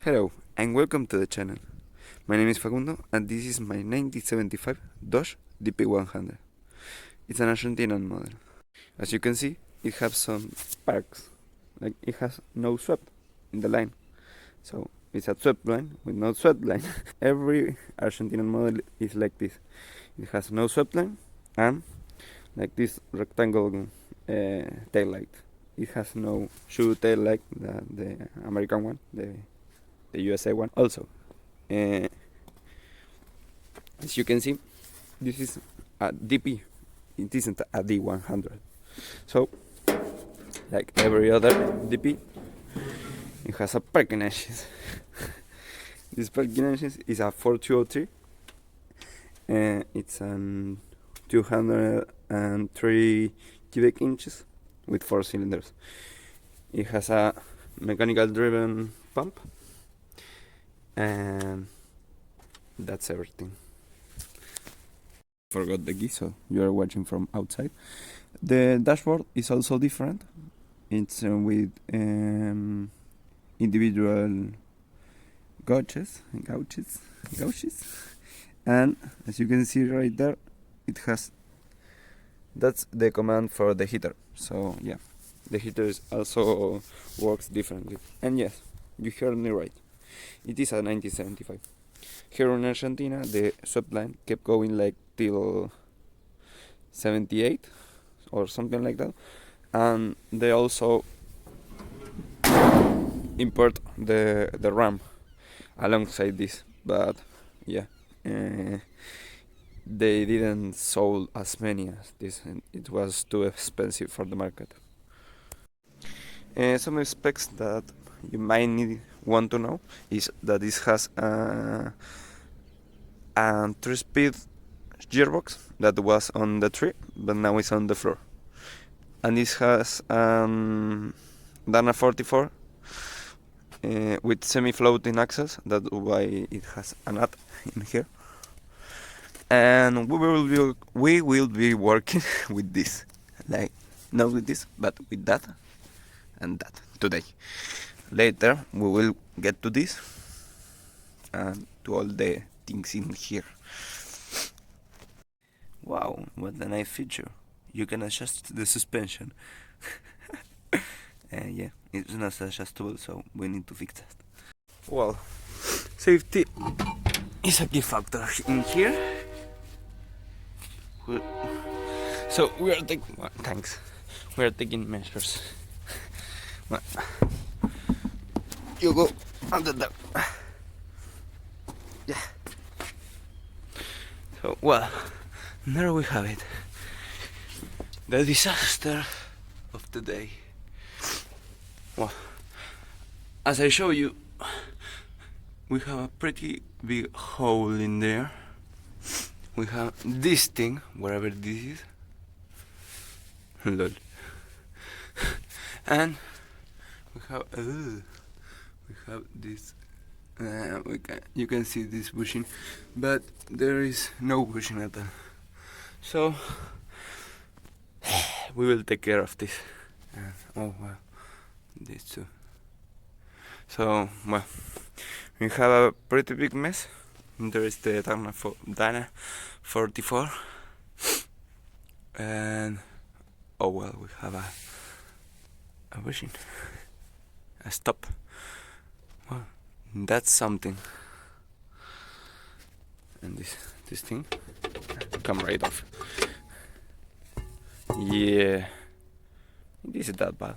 Hello and welcome to the channel. My name is Facundo and this is my 1975 Dodge DP-100. It's an Argentinian model. As you can see, it has some sparks, like it has no swept in the line. So it's a swept line with no swept line. Every Argentinian model is like this. It has no swept line and like this rectangle tail light. It has no shoe tail like the American one, the USA one. Also, as you can see, this is a DP. It isn't a D100. So, like every other DP, it has a parking engine. This parking engine is a 4203. It's an 203 cubic inches with 4 cylinders. It has a mechanical driven pump, and that's everything. Forgot the key, so you are watching from outside. The dashboard is also different. It's with individual gauges, and as you can see right there, it has. That's the command for the heater. So yeah, the heater also works differently. And yes, you heard me right. It is a 1975. Here in Argentina, the swept line kept going like till 78 or something like that, and they also import the RAM alongside this. But yeah, they didn't sold as many as this, and it was too expensive for the market. Some specs that you might want to know is that this has a 3-speed gearbox that was on the tree, but now it's on the floor. And this has Dana 44 with semi-floating axles. That's why it has a nut in here. And we will be working with this, like not with this, but with that and that today. Later we will get to this and to all the things in here. Wow, what a nice feature. You can adjust the suspension. Yeah, it's not adjustable, so we need to fix that. Well, safety is a key factor in here. So we are taking thanks. We are taking measures. You go under there. Yeah. So well, there we have it. The disaster of the day. Well, as I show you, we have a pretty big hole in there. We have this thing, wherever this is. Lol. And we have this. You can see this bushing, but there is no bushing at all. So we will take care of this. Oh well, this too. So well, we have a pretty big mess. There is the Dana 44, and oh well, we have a bushing, a stop. Well, that's something. And this thing come right off. Yeah, it isn't that bad.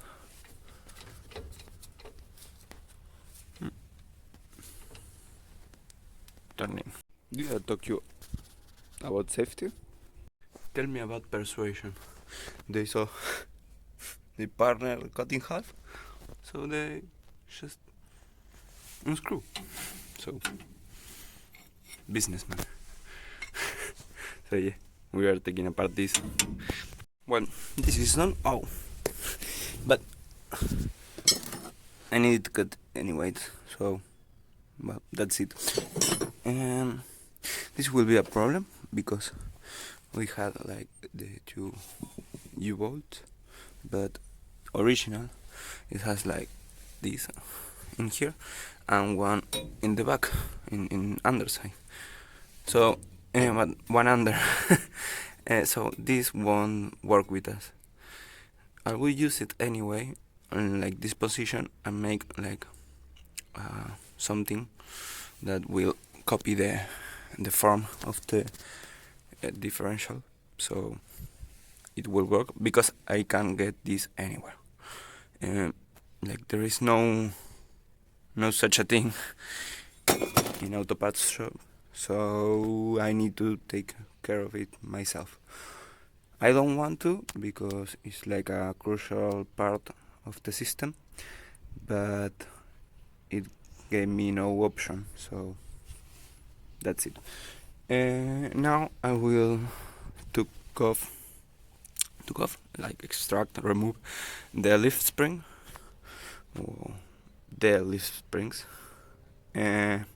Turning. Did I talk you about safety? Tell me about persuasion. They saw the partner cut in half, so they just unscrew. So businessman. So yeah, we are taking apart this. Well, this is done. Oh, but I need it to cut anyway. So well, that's it. And this will be a problem because we had like the 2 U-bolts, but original it has like this in here, and one in the back, in underside. So but one under. So this won't work with us. I will use it anyway in like this position and make like something that will copy the form of the differential, so it will work because I can get this anywhere. Like there is no such a thing in AutoPAD's shop, so I need to take care of it myself. I don't want to because it's like a crucial part of the system, but it gave me no option, so that's it. Now I will took off, like extract, remove the lift spring, or the lift springs, and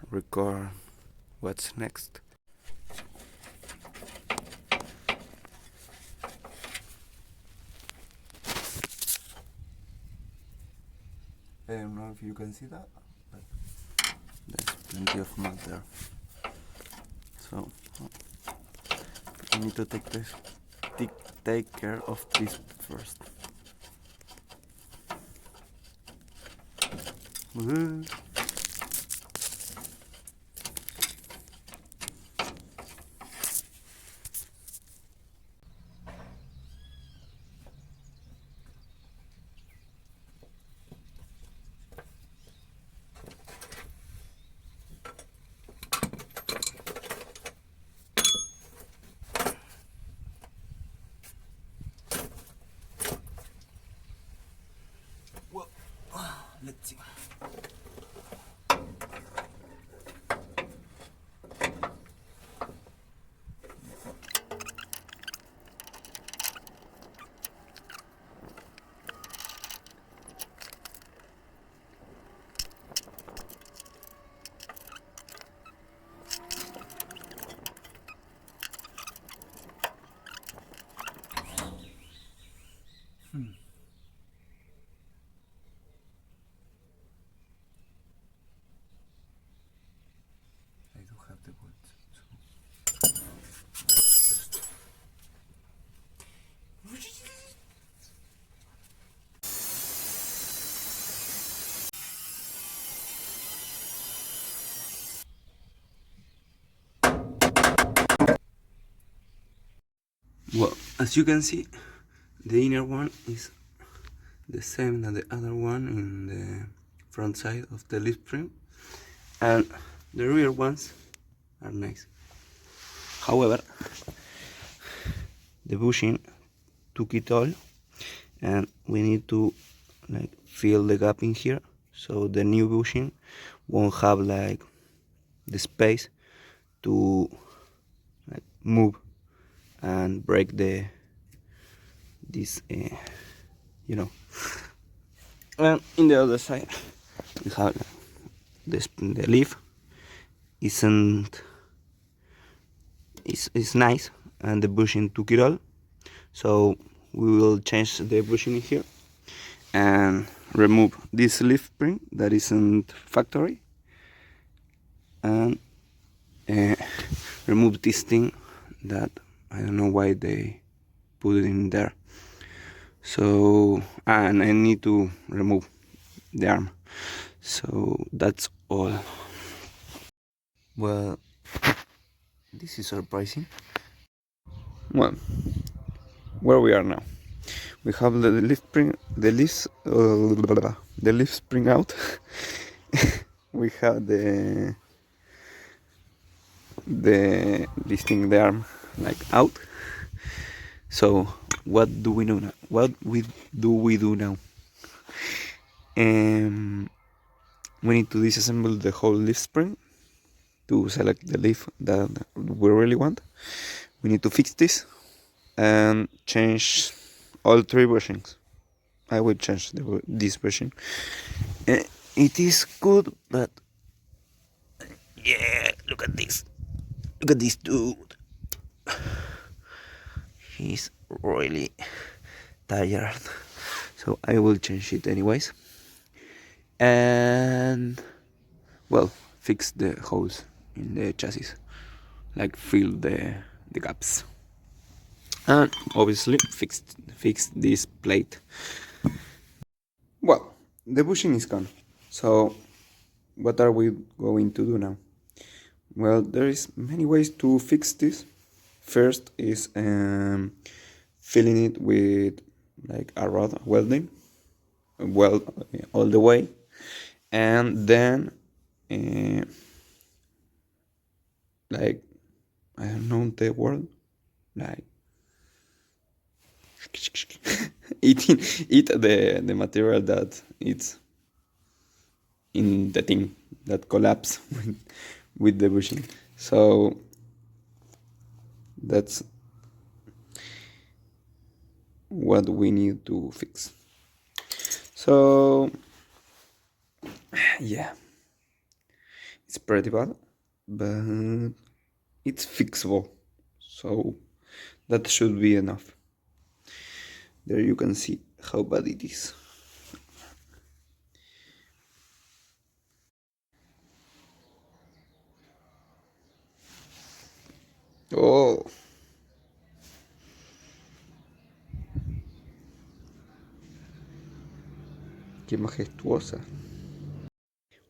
record what's next. I don't know if you can see that, but there's plenty of mud there. So I need to take care of this first. Well, let's see. I do have the words. Well, as you can see, the inner one is the same as the other one in the front side of the lift spring, and the rear ones are nice. However, the bushing took it all, and we need to like fill the gap in here, so the new bushing won't have like the space to like move and break this you know. And in the other side we have this, the leaf isn't is nice, and the bushing took it all, so we will change the bushing in here and remove this leaf spring that isn't factory, and remove this thing that I don't know why they put it in there. So, and I need to remove the arm. So that's all. Well, this is surprising. Well, where we are now, we have the leaf spring, the leaf spring out. We have the lifting the arm like out. So what do we do now? Do we do now? We need to disassemble the whole leaf spring to select the leaf that we really want. We need to fix this and change all three bushings. I will change this bushing. It is good, but yeah, look at this. Look at this dude. He's really tired. So I will change it anyways. and well, fix the holes in the chassis, like fill the gaps, and obviously fix this plate. Well, the bushing is gone, so what are we going to do now? Well, there is many ways to fix this. First is filling it with like a rod welding, weld all the way, and then like, I don't know the word, like eat the material that it's in the thing that collapse with the bushing. So that's what we need to fix. So yeah, it's pretty bad, but it's fixable, so that should be enough. There you can see how bad it is. Oh, qué majestuosa.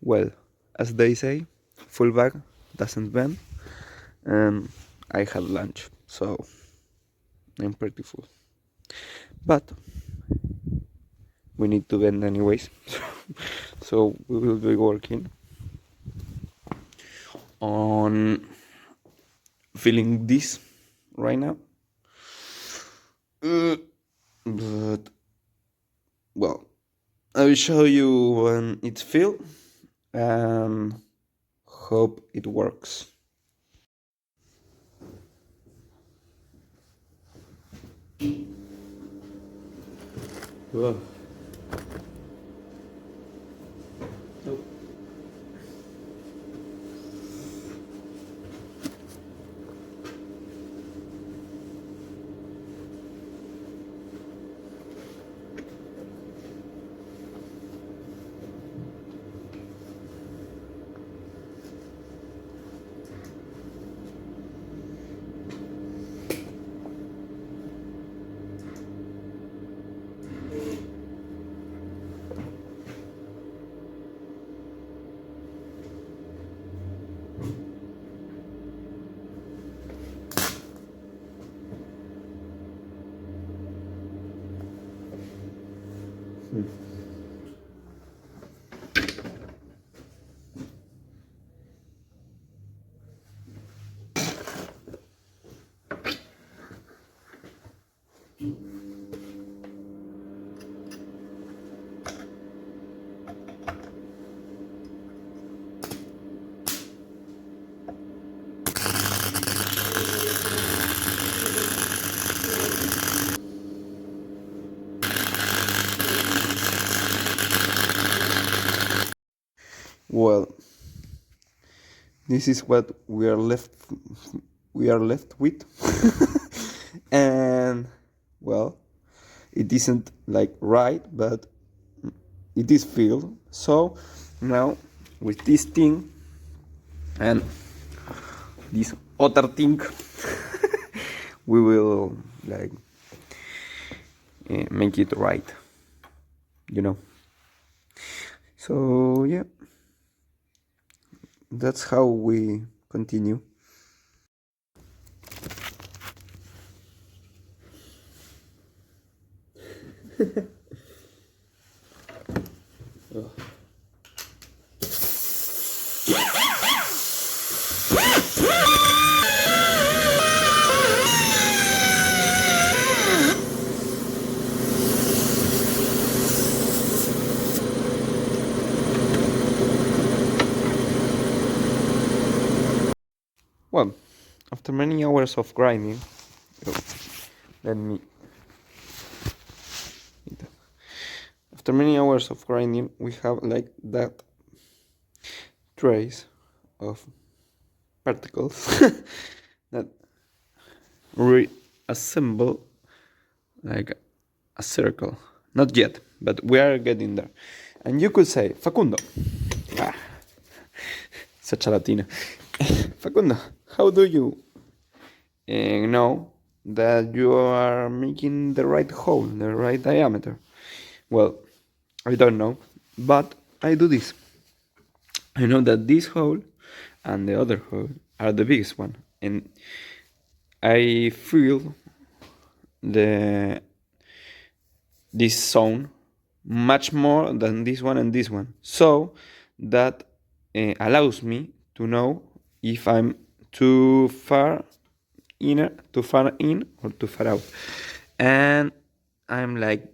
Well, as they say, full bag doesn't bend, and I had lunch, so I'm pretty full. But we need to bend anyways, so we will be working on filling this right now. But well, I will show you when it's filled and hope it works. Whoa. Nope. Well, this is what we are left with. And well, it isn't like right, but it is filled. So now with this thing and this other thing, we will like make it right, you know. So yeah, that's how we continue. Well, after many hours of grinding, oh, let me. After many hours of grinding, we have like that trace of particles that reassemble like a circle. Not yet, but we are getting there. And you could say, Facundo, such a Latino. Facundo, how do you know that you are making the right hole, the right diameter? Well, I don't know, but I do this. I know that this hole and the other hole are the biggest one, and I feel the this zone much more than this one and this one, so that allows me to know if I'm too far too far in or too far out. And I'm like,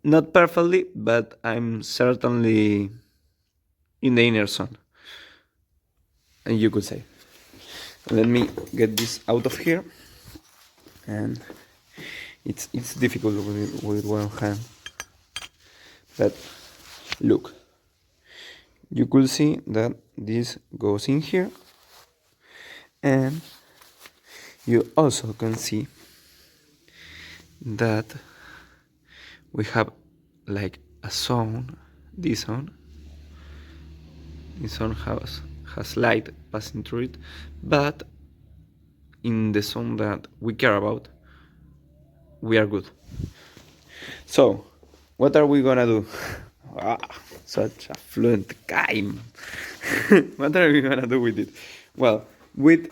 not perfectly, but I'm certainly in the inner zone, and you could say. Let me get this out of here. And it's difficult with one hand, but look, you could see that this goes in here, and you also can see that we have like a zone. This zone has light passing through it, but in the zone that we care about, we are good. So what are we gonna do? Such a fluent guy. What are we gonna do with it? Well, we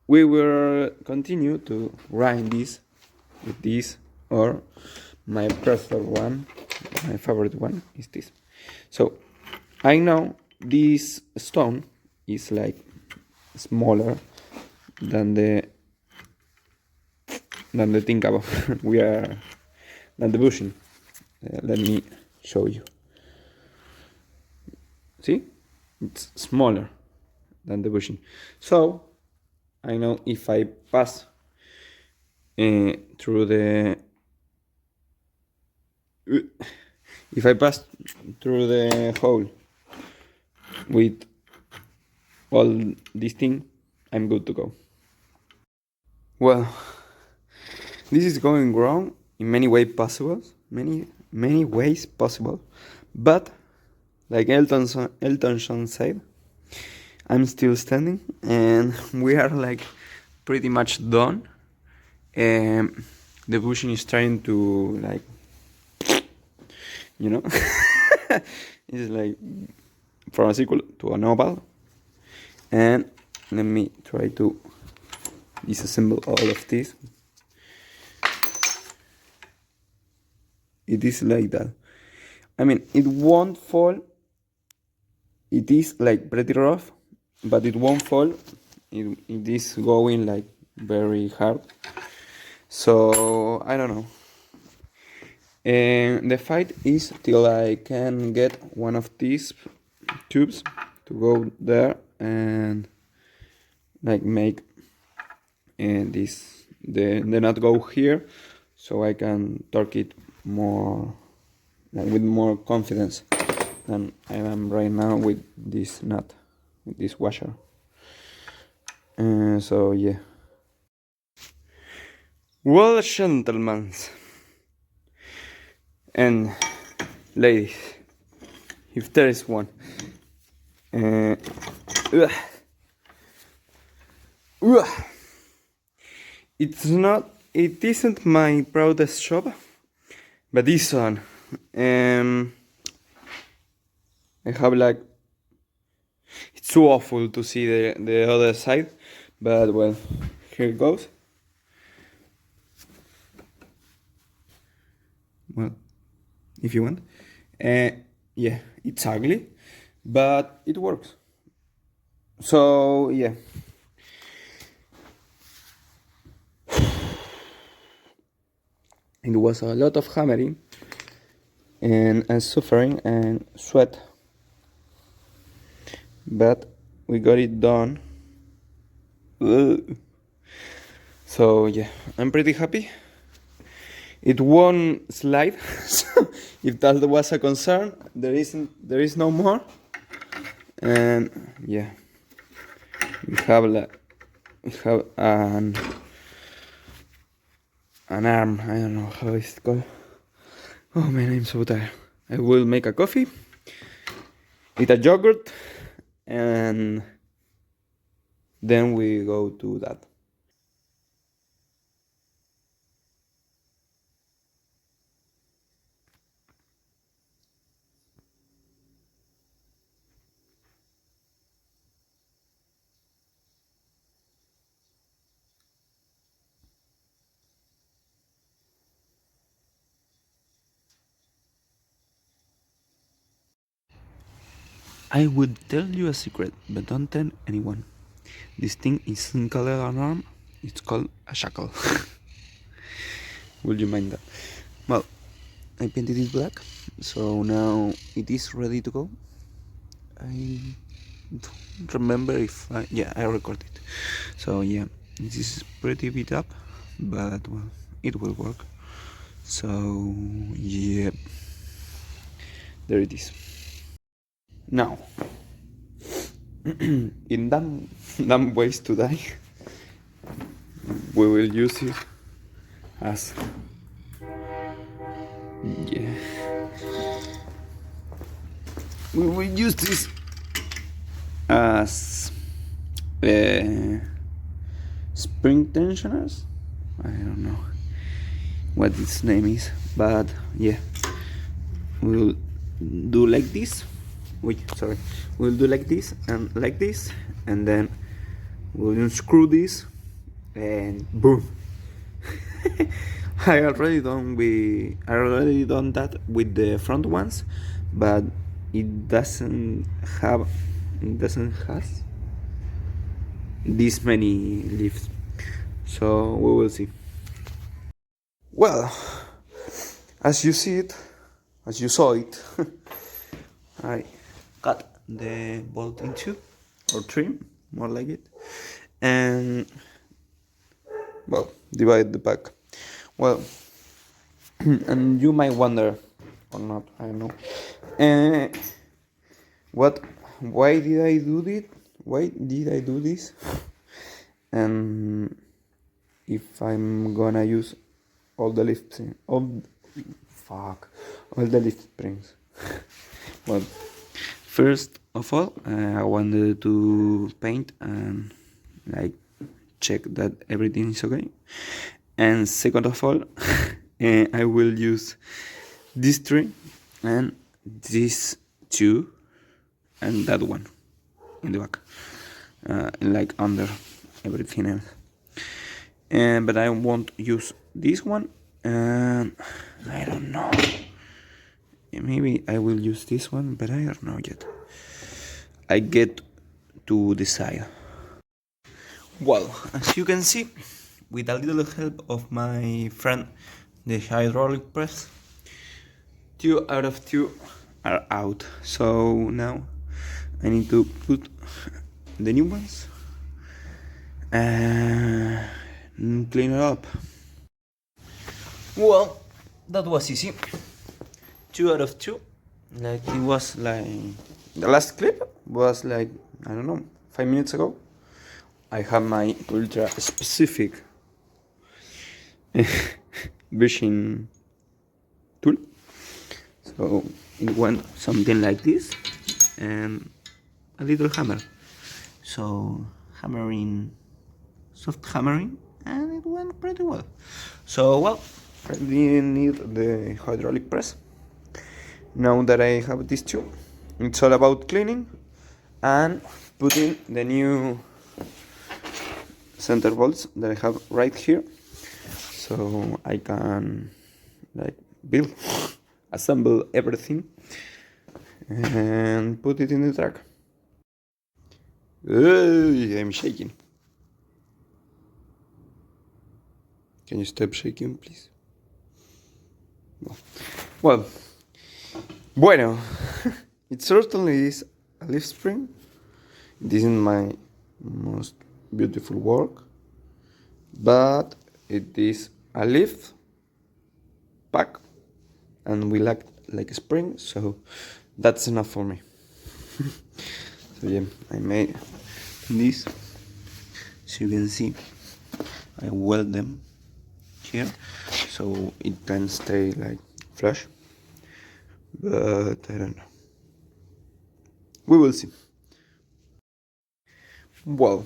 will continue to grind this with this, or my preferred one, my favorite one is this. So I know this stone is like smaller than the thing above. Than the bushing. Let me show you. See, it's smaller than the bushing. So I know if I pass through the hole with all this thing, I'm good to go. Well, this is going wrong in many ways possible, many ways possible, but like Elton John said, I'm still standing, and we are like pretty much done. The bushing is trying to like, it's like from a circle to an oval. And let me try to disassemble all of this. It is like that. I mean, it won't fall. It is like pretty rough, but it won't fall. It is going like very hard. So I don't know. And the fight is till I can get one of these tubes to go there and like make the nut go here, so I can torque it more, like with more confidence than I am right now with this nut, with this washer. So yeah. Well, gentlemen and ladies, if there is one, it isn't my proudest job, but this one, I have like, it's too awful to see the other side, but well, here it goes. Well, if you want. Yeah, it's ugly, but it works. So yeah. It was a lot of hammering and suffering and sweat, but we got it done. So yeah, I'm pretty happy. It won't slide, so if that was a concern, there is no more. And yeah, we have an arm. I don't know how it's called. Oh man, I'm so tired. I will make a coffee, eat a yogurt, and then we go to that. I would tell you a secret, but don't tell anyone. This thing isn't called an arm, it's called a shackle. Would you mind that? Well, I painted it black, so now it is ready to go. I don't remember if I recorded. So yeah, this is pretty beat up, but well, it will work. So yeah, there it is. Now, in dumb ways to die, we will use it as yeah. We will use this as spring tensioners. I don't know what its name is, but yeah, we'll do like this. Wait, sorry. We'll do like this, and then we'll unscrew this, and boom. I already done that with the front ones, but it doesn't have this many leaves, so we will see. Well, as you saw it, I cut the bolt in two, or trim, more like it, and well, divide the pack. Well, and you might wonder, or not, I don't know, what? Why did I do this? Why did I do this? And if I'm gonna use all the lift, all the lift springs. Well, first of all, I wanted to paint and like check that everything is okay. And second of all, I will use this tree and this two and that one in the back, like under everything else. But I won't use this one, and I don't know. Maybe I will use this one, but I don't know yet. I get to decide. Well, as you can see, with a little help of my friend, the hydraulic press, 2 out of 2 are out. So now I need to put the new ones and clean it up. Well, that was easy. 2 out of 2. Like it was like the last clip was like, I don't know, 5 minutes ago. I have my ultra specific brushing tool. So it went something like this and a little hammer. So soft hammering, and it went pretty well. So well, I didn't need the hydraulic press. Now that I have these two, it's all about cleaning and putting the new center bolts that I have right here, so I can like assemble everything and put it in the truck. I'm shaking. Can you stop shaking, please? Well, bueno, it certainly is a leaf spring. This is my most beautiful work, but it is a leaf pack, and we like a spring, so that's enough for me. So yeah, I made this, so you can see I weld them here so it can stay like flush. but I don't know. We will see. Well,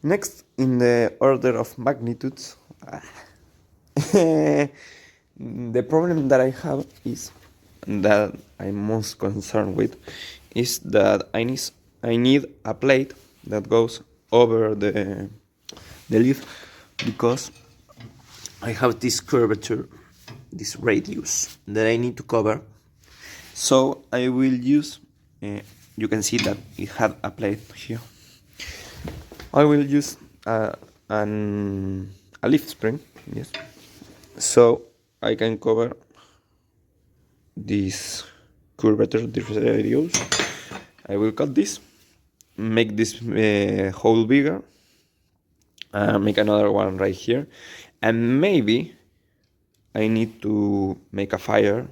next in the order of magnitudes, the problem that I have is that I'm most concerned with is that I need a plate that goes over the lid because I have this curvature, this radius that I need to cover. So I will use, you can see that it had a plate here. I will use a lift spring, yes. So I can cover this curvature, this radius. I will cut this, make this hole bigger, make another one right here, and maybe I need to make a fire,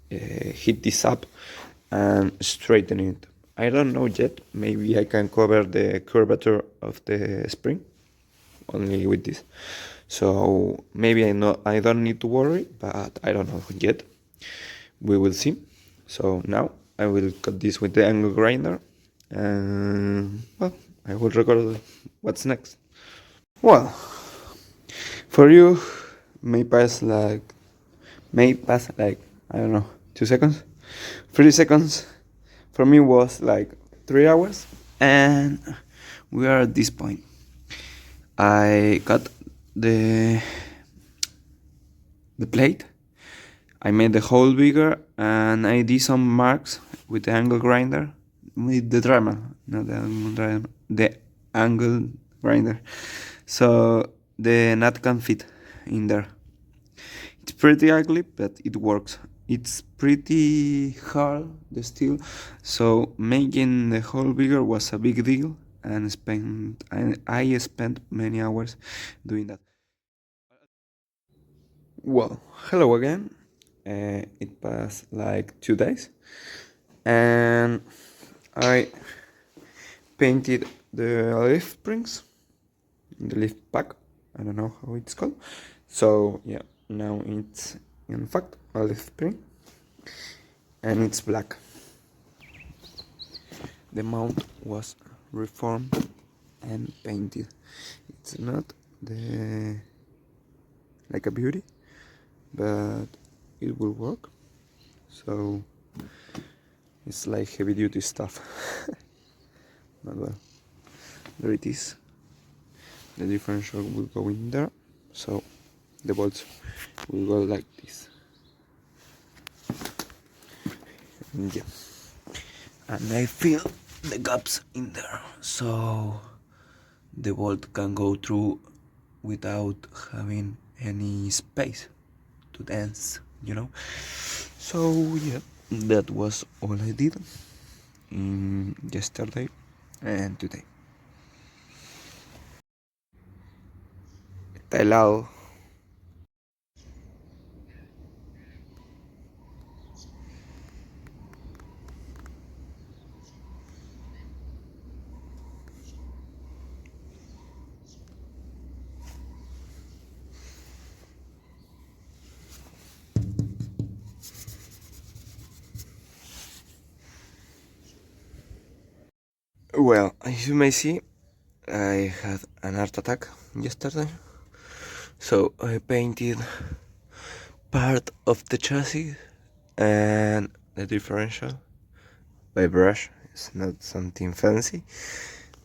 heat this up, and straighten it. I don't know yet. Maybe I can cover the curvature of the spring only with this. So maybe I don't need to worry, but I don't know yet. We will see. So now I will cut this with the angle grinder, and well, I will record what's next. Well, for you may pass like I don't know 2 seconds, 3 seconds. For me was like 3 hours, and we are at this point. I cut the plate. I made the hole bigger, and I did some marks with the angle grinder, with the Dremel, not the angle grinder, the angle grinder, so the nut can fit in there. It's pretty ugly, but it works. It's pretty hard, the steel, so making the hole bigger was a big deal, and I spent many hours doing that. Well, hello again. It passed like 2 days, and I painted the lift springs, the lift pack. I don't know how it's called. So yeah, now it's in fact a lift spring, and it's black. The mount was reformed and painted. It's not the like a beauty, but it will work. So it's like heavy duty stuff. But well, there it is. The differential will go in there, so the bolts will go like this. And yeah, and I fill the gaps in there, so the bolt can go through without having any space to dance, you know. So yeah, that was all I did yesterday and today. Está helado. Well, as you may see, I had an heart attack yesterday, so I painted part of the chassis and the differential by brush. It's not something fancy,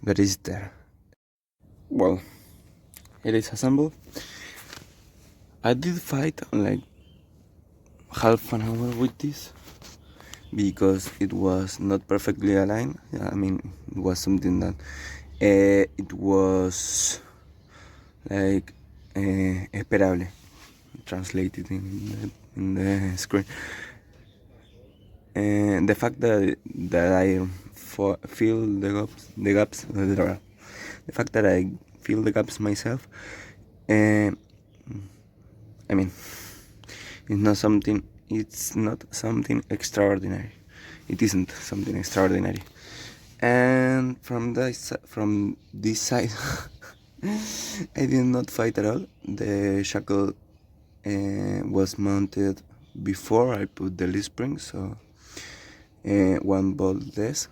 but it's there. Well, it is assembled. I did fight like half an hour with this because it was not perfectly aligned. I mean, it was something that it was like esperable, translated in the screen. And the fact that I fill the gaps, the fact that I fill the gaps myself, I mean, it's not something extraordinary. It isn't something extraordinary. And from this side, I did not fight at all. The shackle was mounted before I put the leaf spring, so one bolt less.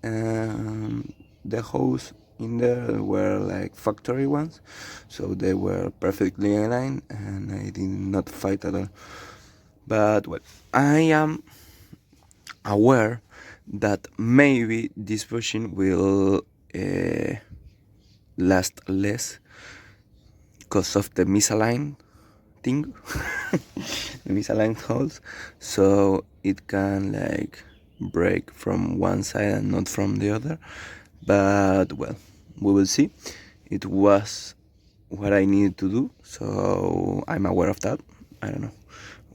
The holes in there were like factory ones, so they were perfectly aligned and I did not fight at all. But well, I am aware that maybe this bushing will last less because of the misaligned thing, the misaligned holes, so it can like break from one side and not from the other. But well, we will see. It was what I needed to do, so I'm aware of that. I don't know.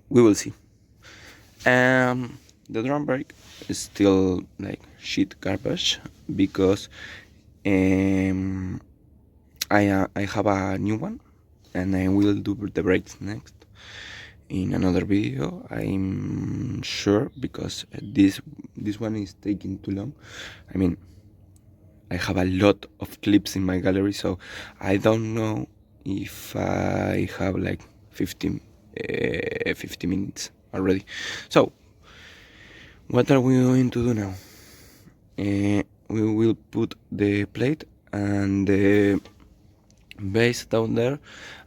We will see. The drum brake is still like shit garbage because I have a new one and I will do the brakes next in another video, I'm sure, because this one is taking too long. I mean, I have a lot of clips in my gallery, so I don't know if I have like 50 minutes already. So what are we going to do now? We will put the plate and the base down there,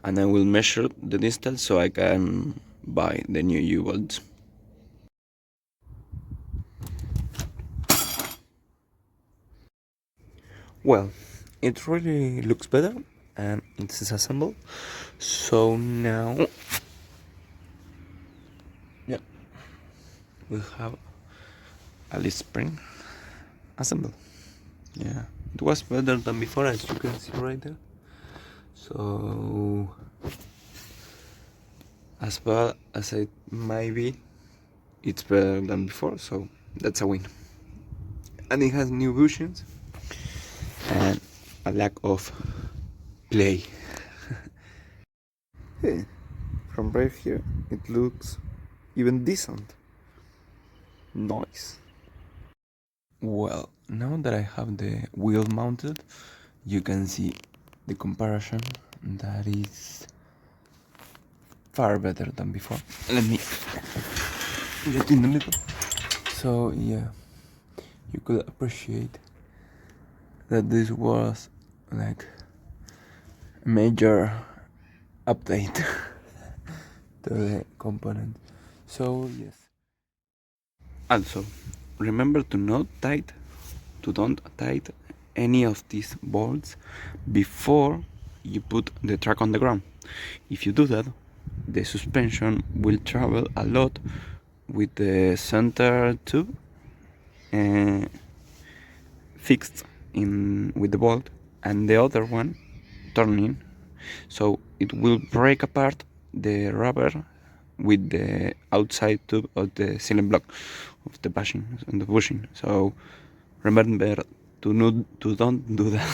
and I will measure the distance so I can buy the new U-bolts. Well, it really looks better and it's assembled. So now, yeah, we have a leaf spring assembled. Yeah, it was better than before, as you can see right there. So, as bad as it might be, it's better than before, so that's a win. And it has new bushings and a lack of play. Hey, from right here, it looks even decent. Nice. Well, now that I have the wheel mounted, you can see the comparison that is far better than before. Let me get in the middle. So yeah, you could appreciate that this was like a major update to the component. So yes. Also, remember to don't tight any of these bolts before you put the track on the ground. If you do that, the suspension will travel a lot with the center tube fixed in with the bolt and the other one turning, so it will break apart the rubber with the outside tube of the ceiling block of the bushing. So remember to don't do that.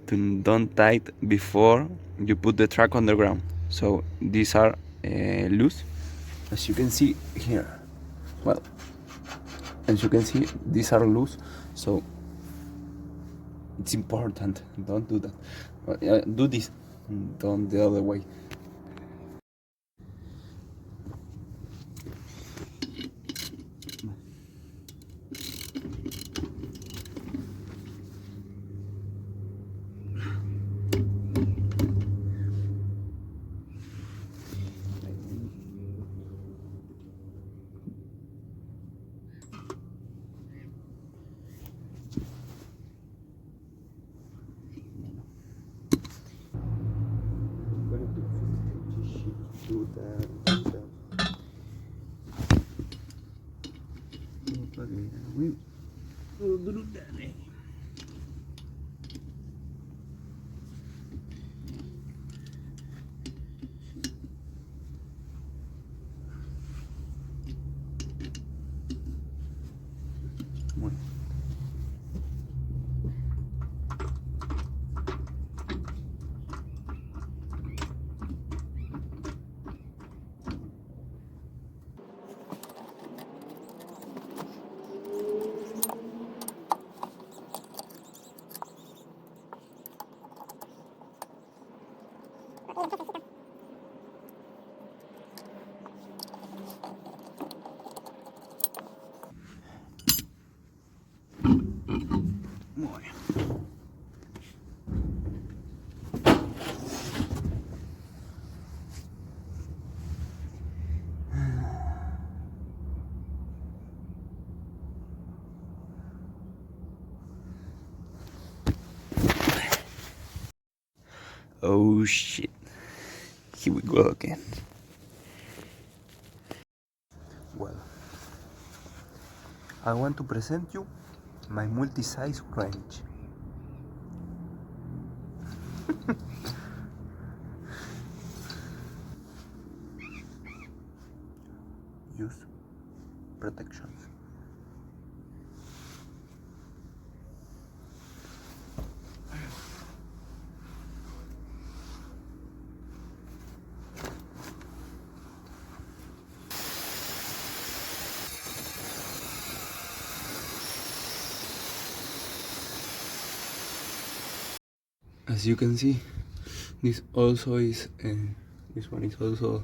To don't tight before you put the track on the ground. So these are loose, as you can see here. Well, as you can see, these are loose, so it's important. Don't do that. Do this. Don't the other way. Oh shit. Here we go again. Well, I want to present you my multi-size wrench. Use protections. As you can see, this also is this one is also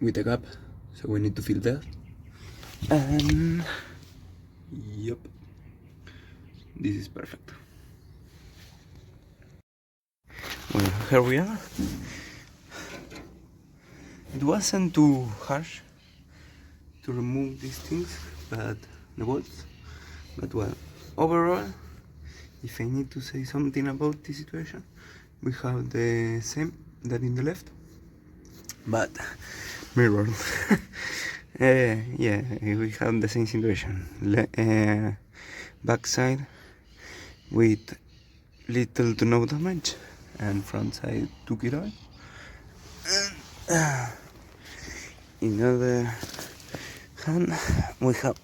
with a gap, so we need to fill that. And yep, this is perfect. Well, here we are. It wasn't too harsh to remove these things, but the bolts. But well, overall, if I need to say something about this situation, we have the same that in the left, but mirror. Yeah, we have the same situation. Back side with little to no damage, and front side took it all. In other hand, we have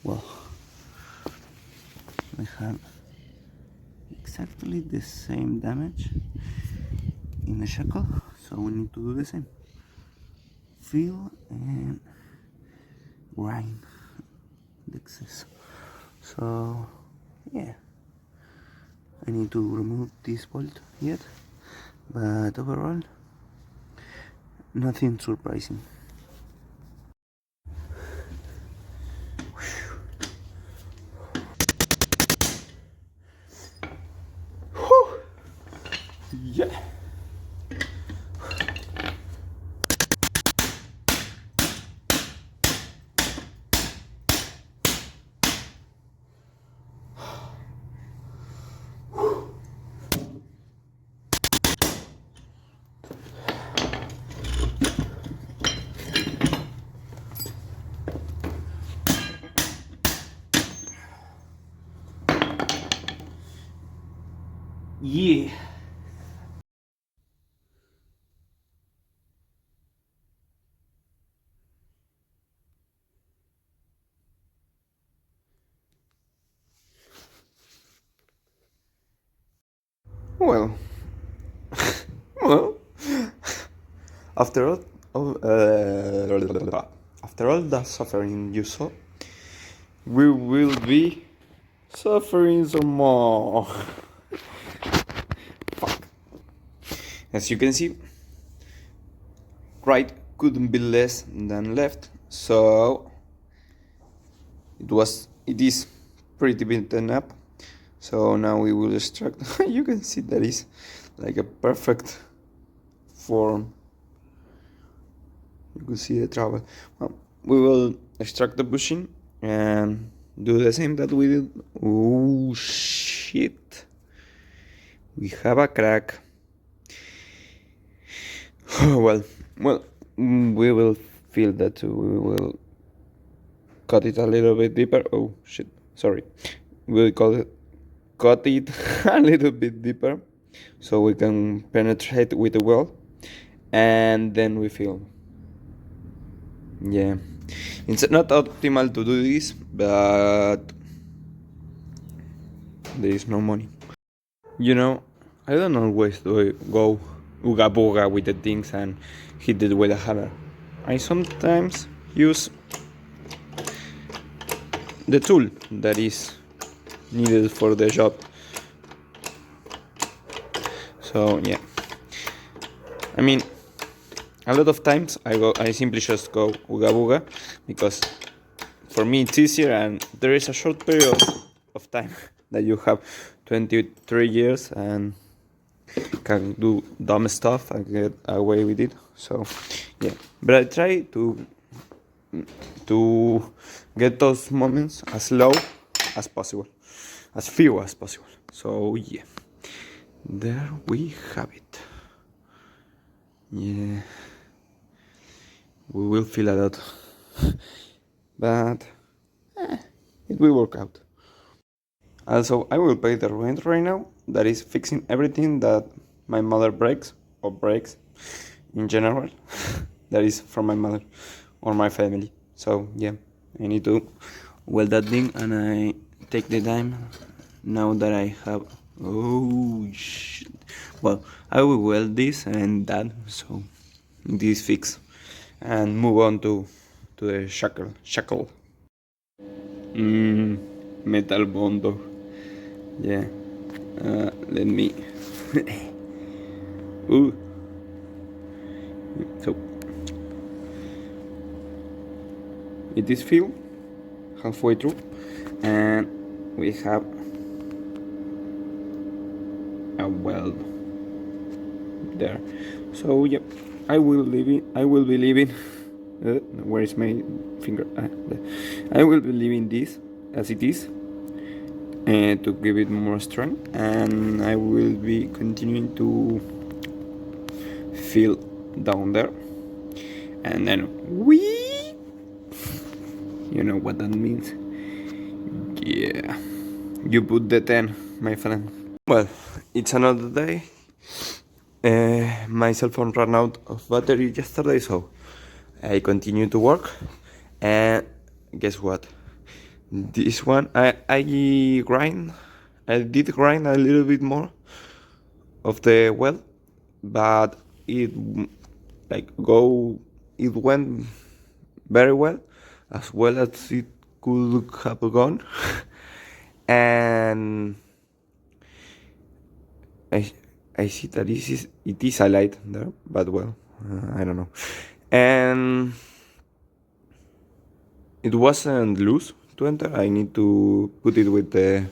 well, we have exactly the same damage in the shackle, so we need to do the same. Fill and grind the excess. So yeah, I need to remove this bolt yet, but overall nothing surprising. Yeah. Yeah. Well, well, after after all the suffering you saw, we will be suffering some more. Fuck. As you can see, right couldn't be less than left, so it is pretty beaten up. So now we will extract. You can see that is like a perfect form. You can see the trouble. Well, we will extract the bushing and do the same that we did. Oh shit! We have a crack. well, we will feel that too. We will cut it a little bit deeper. Oh shit! Sorry. We'll cut it a little bit deeper so we can penetrate with the weld, and then we fill. Yeah, it's not optimal to do this, but there is no money. You know, I don't always go ooga booga with the things and hit it with a hammer. I sometimes use the tool that is needed for the job. So yeah, I mean, a lot of times I simply just go ooga booga because for me it's easier, and there is a short period of time that you have 23 years and can do dumb stuff and get away with it. So yeah, but I try to get those moments as low as possible, as few as possible. So yeah, There we have it. Yeah, we will feel a lot, but it will work out. Also, I will pay the rent right now. That is fixing everything that my mother breaks or breaks in general. That is from my mother or my family. So yeah, I need to weld that thing, and I take the time now that I have. Oh shit! Well, I will weld this and that, so this fix, and move on to the shackle. Metal bondo. Yeah. Let me. Ooh. So it is filled halfway through, and we have a weld there. So yep, I will leave it. I will be leaving. Where is my finger? I will be leaving this as it is, to give it more strength, and I will be continuing to fill down there, and then we. You know what that means? Yeah. You put the 10, my friend. Well, it's another day. My cell phone ran out of battery yesterday, so I continue to work. And guess what? This one, I grind. I did grind a little bit more of the well, but it it went very well as it could have gone. And I see that it is a light there, but well, I don't know. And it wasn't loose to enter. I need to put it with the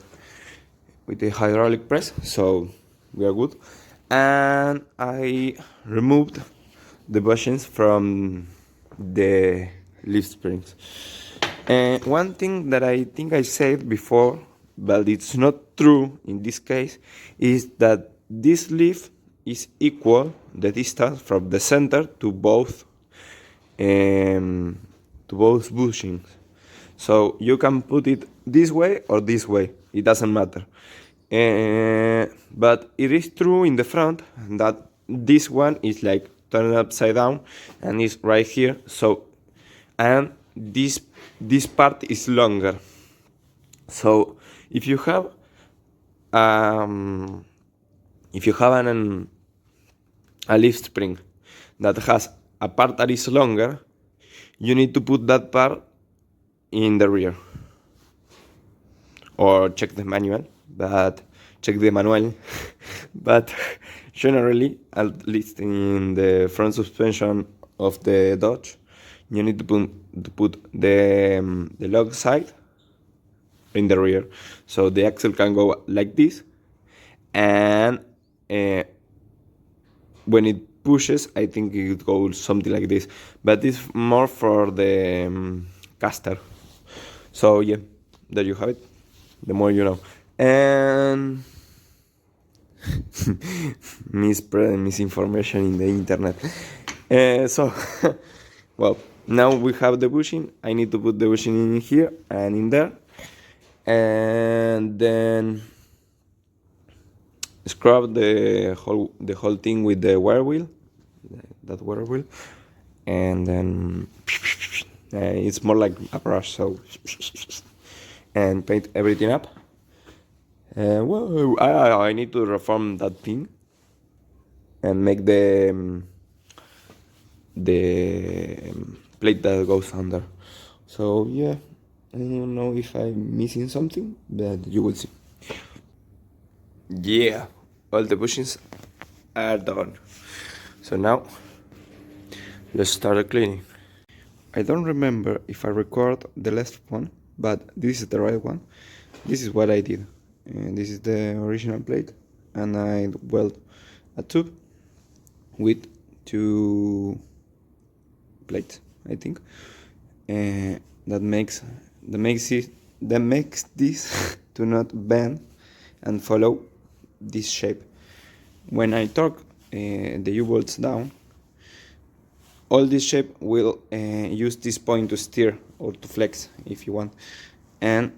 hydraulic press, so we are good. And I removed the bushings from the leaf springs. And one thing that I think I said before, but it's not true in this case, is that this leaf is equal the distance from the center to both bushings. So you can put it this way or this way, it doesn't matter. But it is true in the front that this one is like turned upside down and is right here. So, and this part is longer. So if you have a leaf spring that has a part that is longer, you need to put that part in the rear, or check the manual, but but generally, at least in the front suspension of the Dodge, you need to put the log side in the rear, so the axle can go like this, and when it pushes, I think it goes something like this, but it's more for the caster. So yeah, there you have it. The more you know. And spreading misinformation in the internet. So, well, now we have the bushing. I need to put the bushing in here and in there, and then scrub the whole thing with the wire wheel, that wire wheel, and then it's more like a brush. So, and paint everything up. Well, I need to reform that thing and make the plate that goes under. So yeah, I don't know if I'm missing something, but you will see. Yeah, all the bushings are done. So now let's start the cleaning. I don't remember if I record the last one, but this is the right one. This is what I did. And this is the original plate, and I weld a tube with 2 plates, I think. That makes this to not bend and follow this shape. when I torque the U-bolts down, all this shape will use this point to steer or to flex if you want, and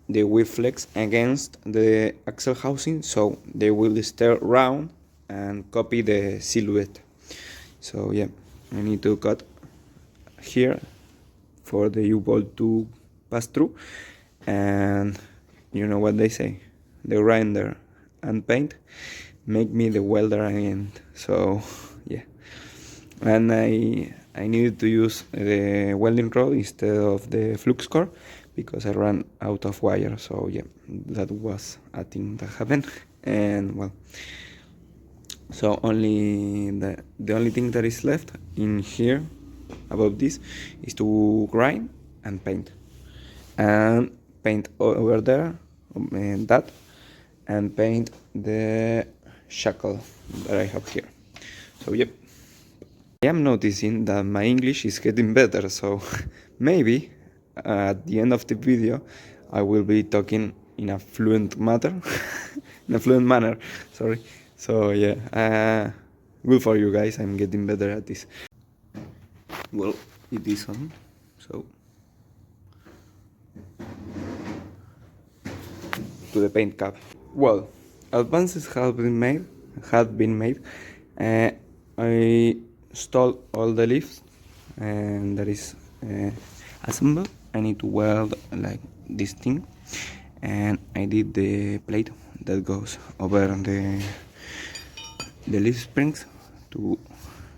they will flex against the axle housing, so they will steer round and copy the silhouette. So yeah, I need to cut here for the U-bolt to pass through, and you know what they say, the grinder and paint make me the welder again. So yeah, and I needed to use the welding rod instead of the flux core because I ran out of wire. So yeah, that was a thing that happened. And well, so only the only thing that is left in here above this is to grind and paint over there, and that, and paint the shackle that I have here. So yep, I am noticing that my English is getting better, so maybe at the end of the video I will be talking in a fluent manner in a fluent manner, sorry. So yeah, good for you guys, I'm getting better at this. Well, it is on, so to the paint cap. Well, advances have been made. I installed all the leaves, and that is assembled. I need to weld like this thing, and I did the plate that goes over the leaf springs to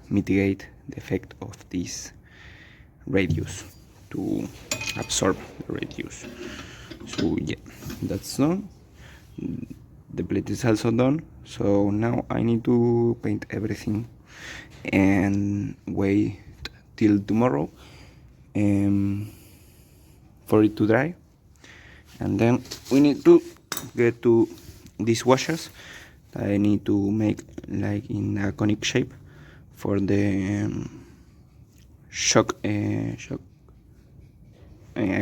mitigate the effect of this radius, to absorb the radius. So yeah, that's done. The plate is also done, so now I need to paint everything and wait till tomorrow for it to dry, and then we need to get to these washers that I need to make like in a conic shape for the shock I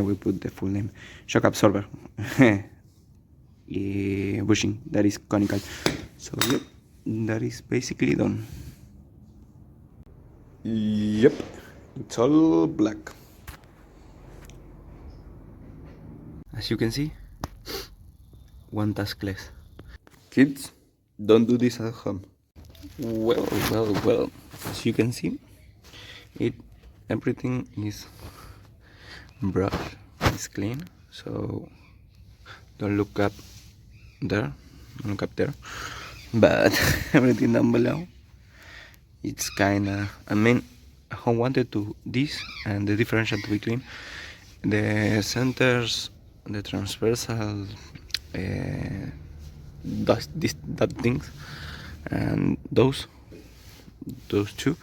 will put the full name, shock absorber bushing that is conical. So yep, that is basically done. Yep, it's all black. As you can see, one task less. Kids, don't do this at home. Well, as you can see, everything is brushed, it's clean, so don't look up there, but everything down below, it's kinda, I mean, I wanted to this, and the differential between the centers, the transversal that things, and those two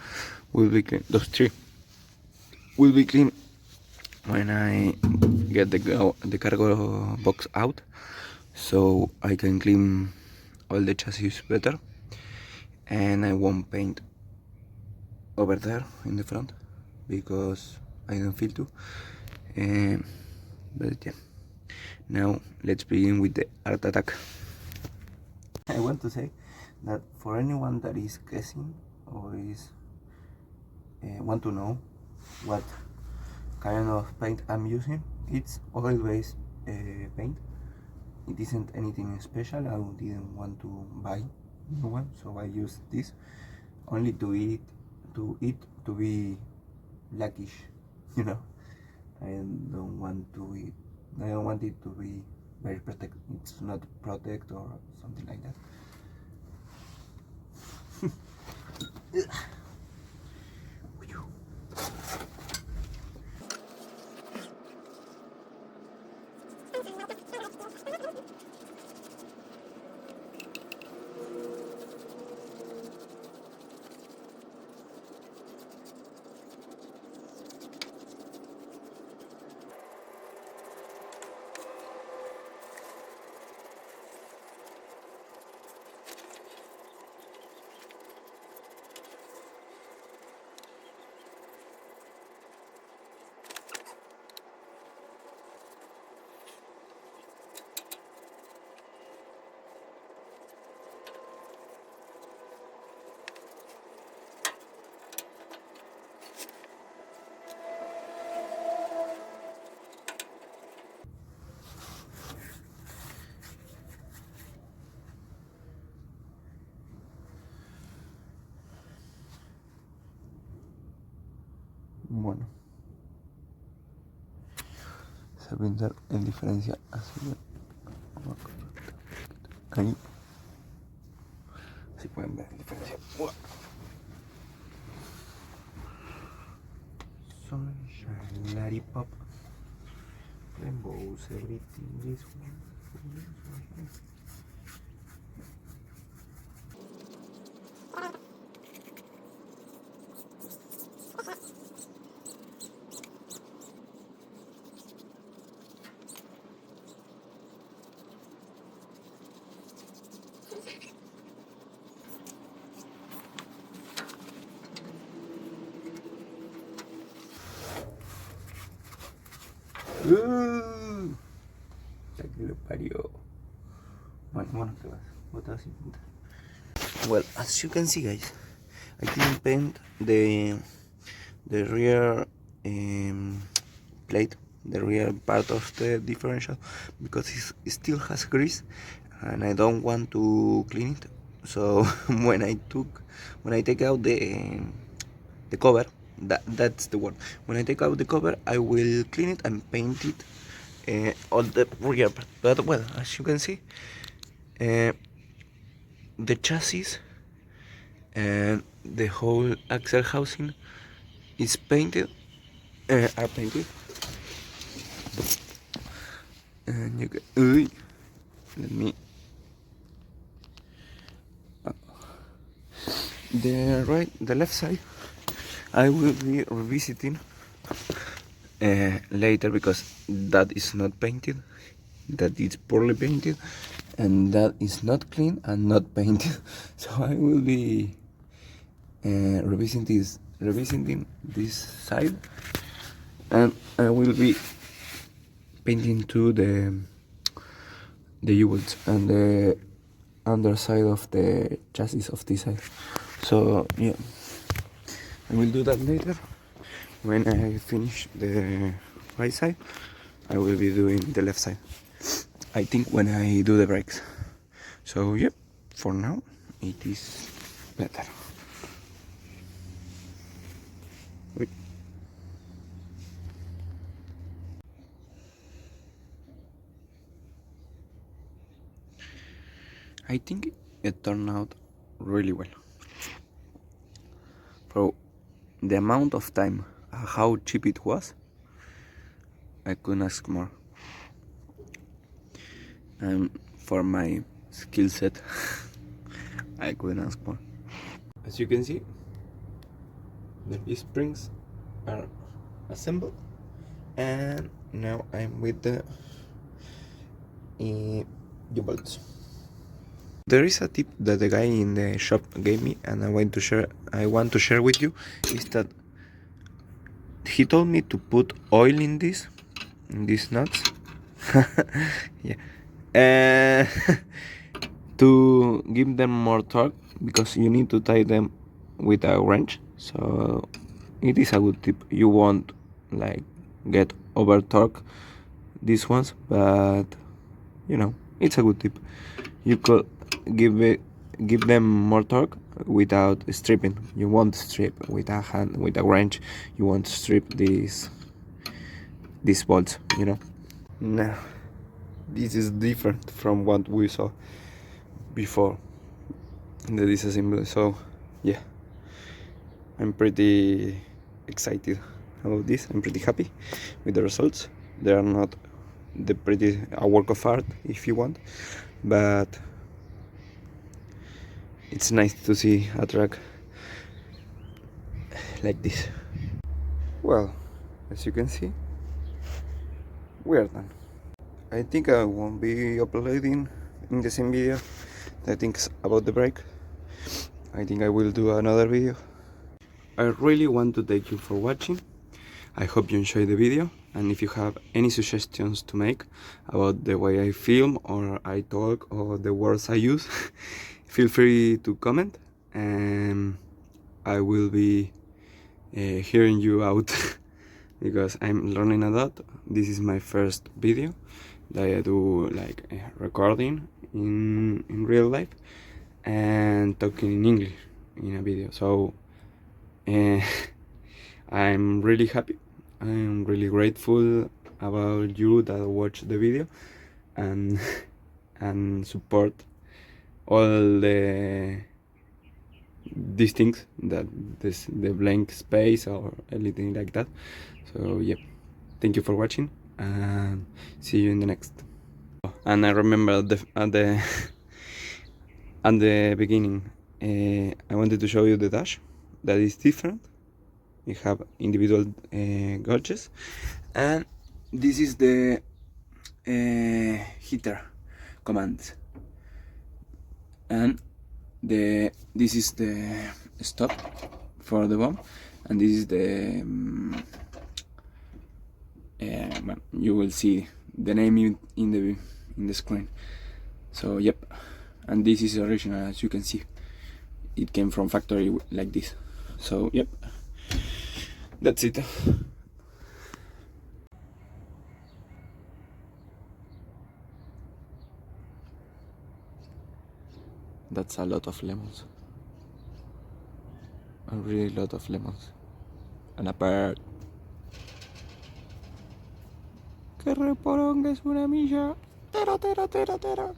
will be clean, those three will be clean when I get the cargo box out, so I can clean all the chassis better, and I won't paint over there in the front because I don't feel to. But yeah, now let's begin with the art attack. I want to say that for anyone that is guessing or is want to know what kind of paint I'm using, it's oil-based paint. It isn't anything special. I didn't want to buy new one, so I used this only to be blackish, you know. I don't want it to be very protect. It's not protect or something like that. a pintar en diferencia así. Ahí. Si pueden ver la diferencia. Sunshine, lollipop, rainbows, everything is one. Que lo parió. Bueno, te vas. Botas sin pintar. Well, as you can see, guys, I didn't paint the rear plate, the rear part of the differential, because it still has grease, and I don't want to clean it. So when I take out the cover, that's the word. When I take out the cover, I will clean it and paint it on the rear part. But well, as you can see, the chassis and the whole axle housing is painted, are painted. And you can, let me. The left side, I will be revisiting later, because that is not painted, that is poorly painted, and that is not clean and not painted. So I will be revisiting this side, and I will be painting to the U-bolts and the underside of the chassis of this side. So yeah, I will do that later. When I finish the right side, I will be doing the left side, I think, when I do the brakes. So yeah, for now it is better. Wait. I think it turned out really well. For the amount of time, how cheap it was, I couldn't ask more. And for my skill set, I couldn't ask more. As you can see, the springs are assembled, and now I'm with the U-bolts. There is a tip that the guy in the shop gave me, and I want to share with you, is that he told me to put oil in these nuts. Yeah. To give them more torque, because you need to tie them with a wrench. So it is a good tip. You won't like get over torque these ones, but you know, it's a good tip. You could give them more torque without stripping. You won't strip with a wrench. You won't strip these bolts, you know. Now, this is different from what we saw before in the disassembly. So yeah, I'm pretty excited about this. I'm pretty happy with the results. They are not a work of art, if you want, but it's nice to see a truck like this. Well, as you can see, we are done. I think I won't be uploading in the same video that thinks about the brake. I think I will do another video. I really want to thank you for watching. I hope you enjoyed the video, and if you have any suggestions to make about the way I film or I talk or the words I use, feel free to comment, and I will be hearing you out because I'm learning a lot. This is my first video that I do, like recording in real life and talking in English in a video. So I'm really happy. I'm really grateful about you that watch the video and and support all these things, that the blank space or anything like that. So yeah, thank you for watching and see you in the next. And I remember at the at the beginning, I wanted to show you the dash that is different. We have individual gauges, and this is the heater commands, and this is the stop for the bomb, and this is the well, you will see the name in the screen. So yep, and this is original, as you can see. It came from factory like this. So yep, that's it. That's a lot of lemons. A really lot of lemons. And a bird. ¡Qué reporonga es una milla! ¡Tera, tera, tera, tera!